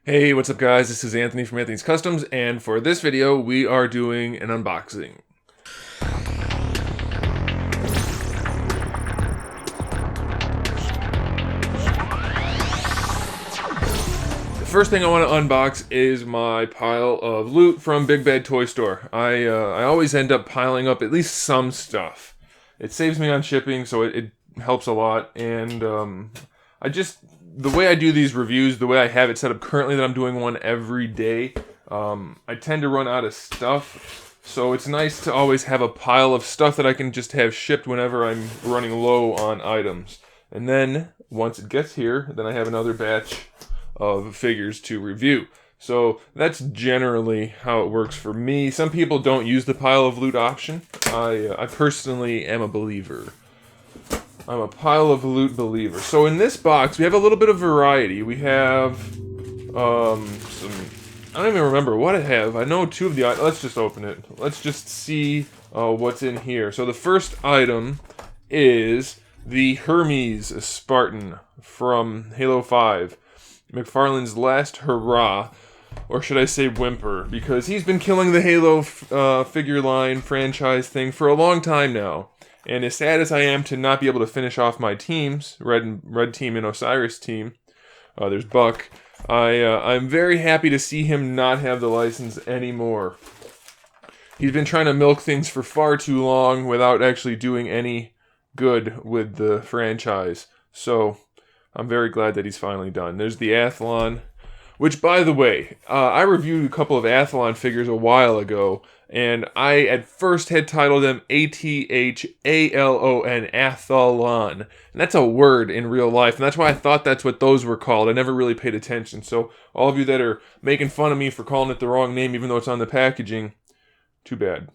Hey, what's up guys? This is Anthony from Anthony's Customs, and for this video, we are doing an unboxing. The first thing I want to unbox is my pile of loot from Big Bad Toy Store. I always end up piling up at least some stuff. It saves me on shipping, so it helps a lot, and the way I do these reviews, the way I have it set up currently that I'm doing one every day, I tend to run out of stuff. So it's nice to always have a pile of stuff that I can just have shipped whenever I'm running low on items. And then, once it gets here, then I have another batch of figures to review. So that's generally how it works for me. Some people don't use the pile of loot option. I personally am a believer. I'm a pile of loot believer. So in this box, we have a little bit of variety. We have some... I don't even remember what I have. I know two of the items. Let's just open it. Let's just see what's in here. So the first item is the Hermes Spartan from Halo 5. McFarlane's last hurrah. Or should I say whimper? Because he's been killing the Halo figure line franchise thing for a long time now. And as sad as I am to not be able to finish off my teams, Red Team and Osiris Team, there's Buck, I'm very happy to see him not have the license anymore. He's been trying to milk things for far too long without actually doing any good with the franchise. So, I'm very glad that he's finally done. There's the Athlon, which, by the way, I reviewed a couple of Athlon figures a while ago, and I at first had titled them Athalon, Athlon. And that's a word in real life, and that's why I thought that's what those were called. I never really paid attention. So all of you that are making fun of me for calling it the wrong name, even though it's on the packaging, too bad.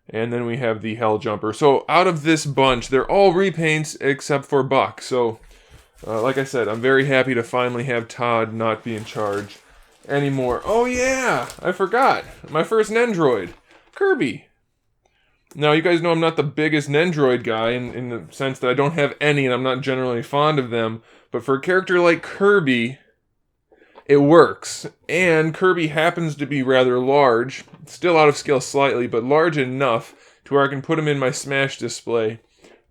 And then we have the Hell Jumper. So out of this bunch, they're all repaints except for Buck. So, like I said, I'm very happy to finally have Todd not be in charge anymore. Oh yeah, I forgot. My first Nandroid, Kirby. Now you guys know I'm not the biggest Nandroid guy in the sense that I don't have any and I'm not generally fond of them. But for a character like Kirby, it works. And Kirby happens to be rather large, still out of scale slightly, but large enough to where I can put him in my Smash display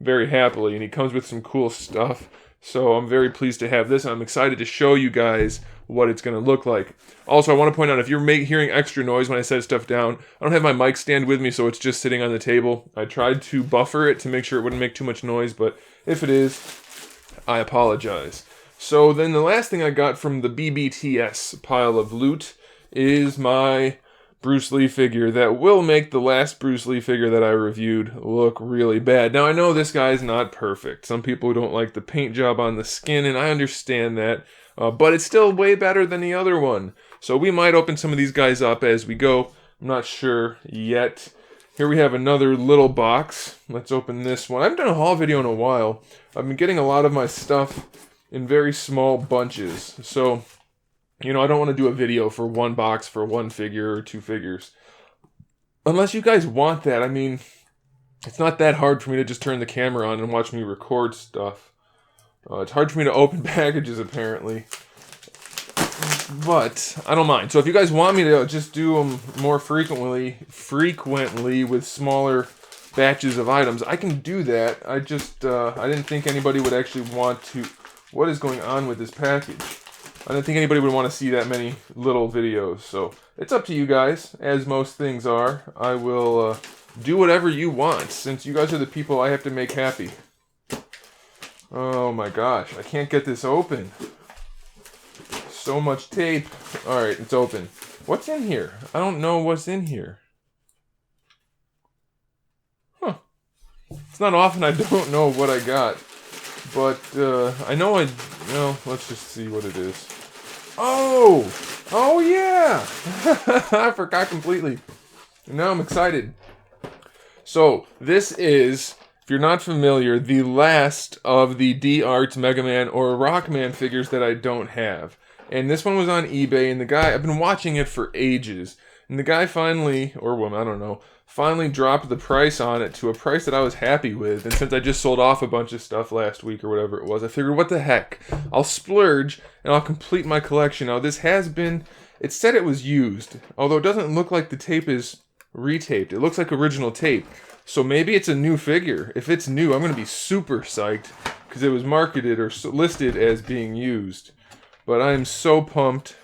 very happily. And he comes with some cool stuff. So I'm very pleased to have this. I'm excited to show you guys what it's going to look like. Also, I want to point out, if you're hearing extra noise when I set stuff down, I don't have my mic stand with me, so it's just sitting on the table. I tried to buffer it to make sure it wouldn't make too much noise, but if it is, I apologize. So then the last thing I got from the BBTS pile of loot is my Bruce Lee figure that will make the last Bruce Lee figure that I reviewed look really bad. Now, I know this guy's not perfect. Some people don't like the paint job on the skin, and I understand that. But it's still way better than the other one. So we might open some of these guys up as we go. I'm not sure yet. Here we have another little box. Let's open this one. I haven't done a haul video in a while. I've been getting a lot of my stuff in very small bunches. So, you know, I don't want to do a video for one box for one figure or two figures. Unless you guys want that. I mean, it's not that hard for me to just turn the camera on and watch me record stuff. It's hard for me to open packages, apparently. But I don't mind. So if you guys want me to just do them more frequently with smaller batches of items, I can do that. I didn't think anybody would actually want to... What is going on with this package? I didn't think anybody would want to see that many little videos. So it's up to you guys, as most things are. I will do whatever you want, since you guys are the people I have to make happy. Oh my gosh, I can't get this open. So much tape. Alright, it's open. What's in here? I don't know what's in here. Huh. It's not often I don't know what I got. But, I know well, let's just see what it is. Oh! Oh yeah! I forgot completely. Now I'm excited. So, this is... If you're not familiar, the last of the D-Art Mega Man or Rockman figures that I don't have. And this one was on eBay, and the guy, I've been watching it for ages. And the guy finally, or woman, I don't know, finally dropped the price on it to a price that I was happy with. And since I just sold off a bunch of stuff last week or whatever it was, I figured, what the heck? I'll splurge and I'll complete my collection. Now, this has been, it said it was used, although it doesn't look like the tape is retaped. It looks like original tape. So maybe it's a new figure. If it's new, I'm going to be super psyched because it was marketed or listed as being used. But I'm so pumped.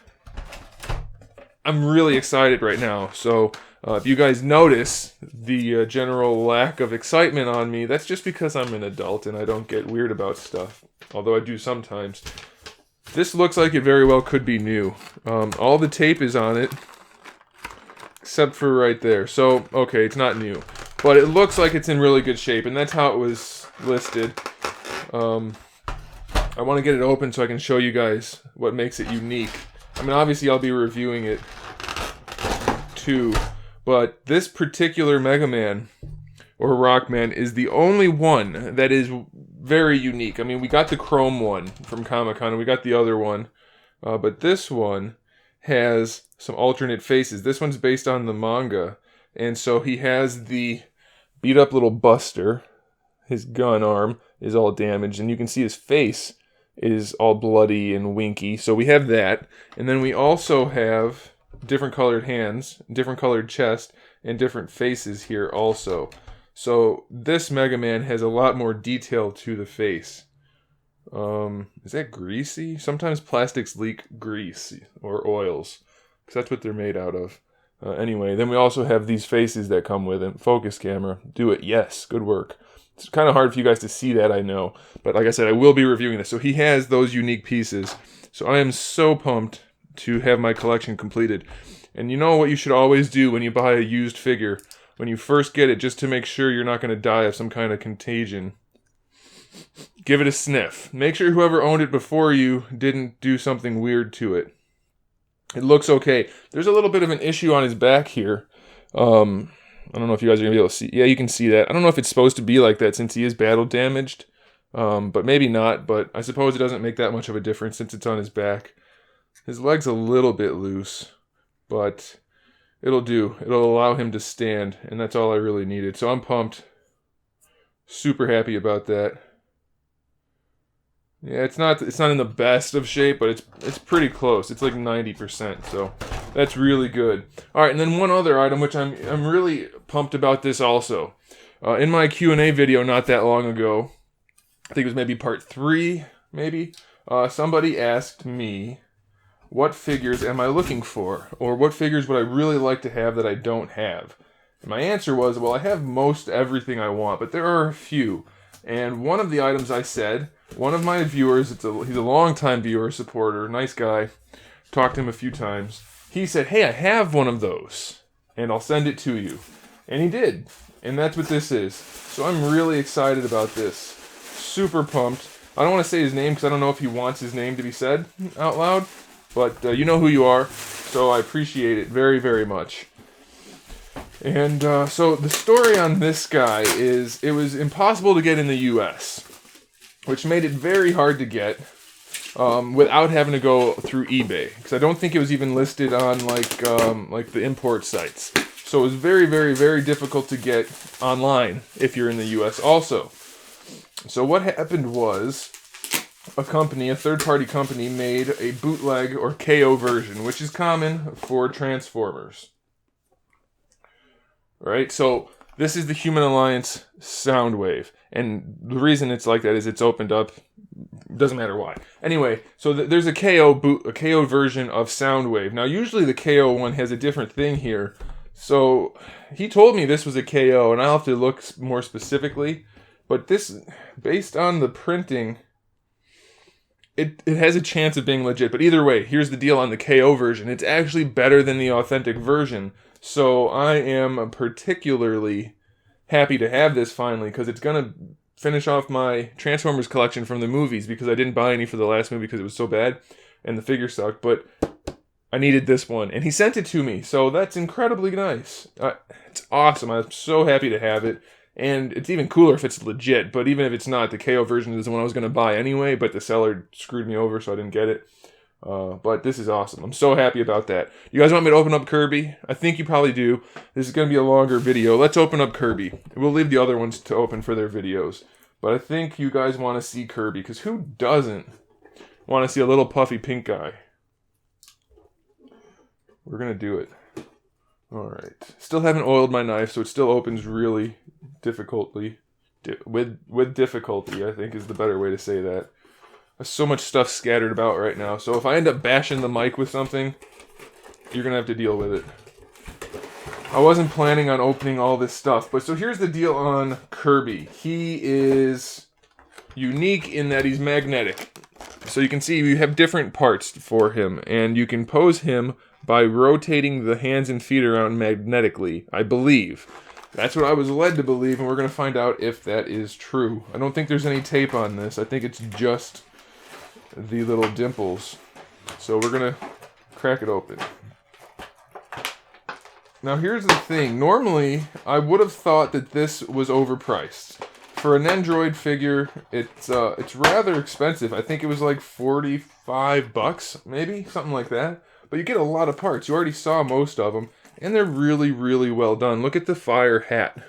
I'm really excited right now. So if you guys notice the general lack of excitement on me, that's just because I'm an adult and I don't get weird about stuff. Although I do sometimes. This looks like it very well could be new. All the tape is on it. Except for right there. So, okay, it's not new. But it looks like it's in really good shape. And that's how it was listed. I want to get it open so I can show you guys what makes it unique. I mean, obviously I'll be reviewing it too, but this particular Mega Man or Rockman is the only one that is very unique. I mean, we got the Chrome one from Comic-Con and we got the other one, but this one has some alternate faces. This one's based on the manga, and so he has the beat up little Buster. His gun arm is all damaged, and you can see his face is all bloody and winky. So we have that. And then we also have different colored hands, different colored chest, and different faces here also. So this Mega Man has a lot more detail to the face. Is that greasy? Sometimes plastics leak grease or oils, because that's what they're made out of. Anyway, then we also have these faces that come with it. Focus camera. Do it. Yes. Good work. It's kind of hard for you guys to see that, I know. But like I said, I will be reviewing this. So he has those unique pieces. So I am so pumped to have my collection completed. And you know what you should always do when you buy a used figure? When you first get it, just to make sure you're not going to die of some kind of contagion. Give it a sniff. Make sure whoever owned it before you didn't do something weird to it. It looks okay. There's a little bit of an issue on his back here. I don't know if you guys are going to be able to see. Yeah, you can see that. I don't know if it's supposed to be like that since he is battle damaged. But maybe not. But I suppose it doesn't make that much of a difference since it's on his back. His leg's a little bit loose. But it'll do. It'll allow him to stand. And that's all I really needed. So I'm pumped. Super happy about that. Yeah, it's not in the best of shape, but it's pretty close. It's like 90%, so that's really good. All right, and then one other item, which I'm really pumped about this also. In my Q&A video not that long ago, I think it was maybe part 3, maybe, somebody asked me, what figures am I looking for? Or what figures would I really like to have that I don't have? And my answer was, well, I have most everything I want, but there are a few. And one of the items I said, one of my viewers, he's a longtime viewer, supporter, nice guy, talked to him a few times. He said, hey, I have one of those, and I'll send it to you. And he did. And that's what this is. So I'm really excited about this. Super pumped. I don't want to say his name because I don't know if he wants his name to be said out loud. But you know who you are, so I appreciate it very, very much. And so the story on this guy is it was impossible to get in the U.S., which made it very hard to get without having to go through eBay. Because I don't think it was even listed on like the import sites. So it was very, very, very difficult to get online if you're in the U.S. also. So what happened was a third-party company, made a bootleg or KO version, which is common for Transformers. Right? So this is the Human Alliance Soundwave. And the reason it's like that is it's opened up. Doesn't matter why. Anyway, so there's a KO version of Soundwave. Now, usually the KO one has a different thing here. So he told me this was a KO, and I'll have to look more specifically. But this, based on the printing, it has a chance of being legit. But either way, here's the deal on the KO version. It's actually better than the authentic version. So I am particularly happy to have this finally, because it's going to finish off my Transformers collection from the movies, because I didn't buy any for the last movie because it was so bad and the figure sucked. But I needed this one, and he sent it to me, so that's incredibly nice. It's awesome. I'm so happy to have it. And it's even cooler if it's legit, but even if it's not, the KO version is the one I was going to buy anyway, but the seller screwed me over, so I didn't get it. But this is awesome. I'm so happy about that. You guys want me to open up Kirby? I think you probably do. This is going to be a longer video. Let's open up Kirby. We'll leave the other ones to open for their videos. But I think you guys want to see Kirby, because who doesn't want to see a little puffy pink guy? We're going to do it. Alright. Still haven't oiled my knife, so it still opens really difficultly. With difficulty, I think is the better way to say that. There's so much stuff scattered about right now, so if I end up bashing the mic with something, you're going to have to deal with it. I wasn't planning on opening all this stuff, but so here's the deal on Kirby. He is unique in that he's magnetic. So you can see we have different parts for him, and you can pose him by rotating the hands and feet around magnetically, I believe. That's what I was led to believe, and we're going to find out if that is true. I don't think there's any tape on this. I think it's just the little dimples. So we're going to crack it open. Now here's the thing. Normally, I would have thought that this was overpriced. For an Nandroid figure, it's rather expensive. I think it was like 45 bucks, maybe? Something like that. But you get a lot of parts. You already saw most of them. And they're really, really well done. Look at the fire hat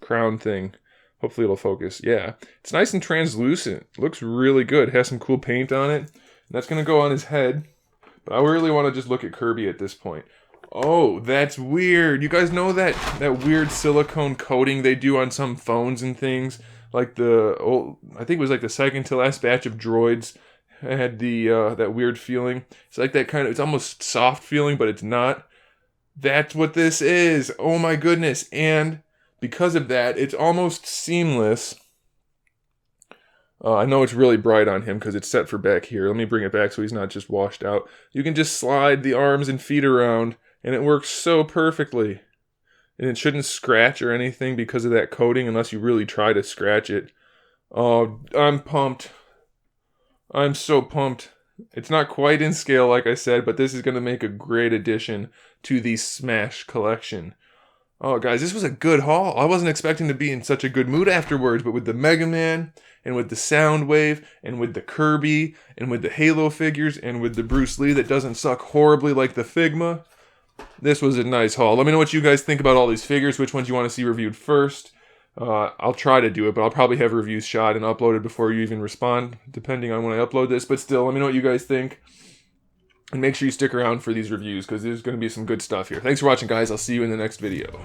crown thing. Hopefully it'll focus. Yeah. It's nice and translucent. Looks really good. It has some cool paint on it. And that's going to go on his head. But I really want to just look at Kirby at this point. Oh, that's weird. You guys know that weird silicone coating they do on some phones and things? Like the old, I think it was like the second to last batch of droids. It had the that weird feeling. It's like that kind of, it's almost soft feeling, but it's not. That's what this is. Oh my goodness. And because of that, it's almost seamless. I know it's really bright on him because it's set for back here. Let me bring it back so he's not just washed out. You can just slide the arms and feet around, and it works so perfectly. And it shouldn't scratch or anything because of that coating unless you really try to scratch it. Oh, I'm pumped. I'm so pumped. It's not quite in scale, like I said, but this is going to make a great addition to the Smash collection. Oh, guys, this was a good haul. I wasn't expecting to be in such a good mood afterwards, but with the Mega Man, and with the Soundwave, and with the Kirby, and with the Halo figures, and with the Bruce Lee that doesn't suck horribly like the Figma, this was a nice haul. Let me know what you guys think about all these figures, which ones you want to see reviewed first. I'll try to do it, but I'll probably have reviews shot and uploaded before you even respond, depending on when I upload this. But still, let me know what you guys think. And make sure you stick around for these reviews, because there's going to be some good stuff here. Thanks for watching, guys. I'll see you in the next video.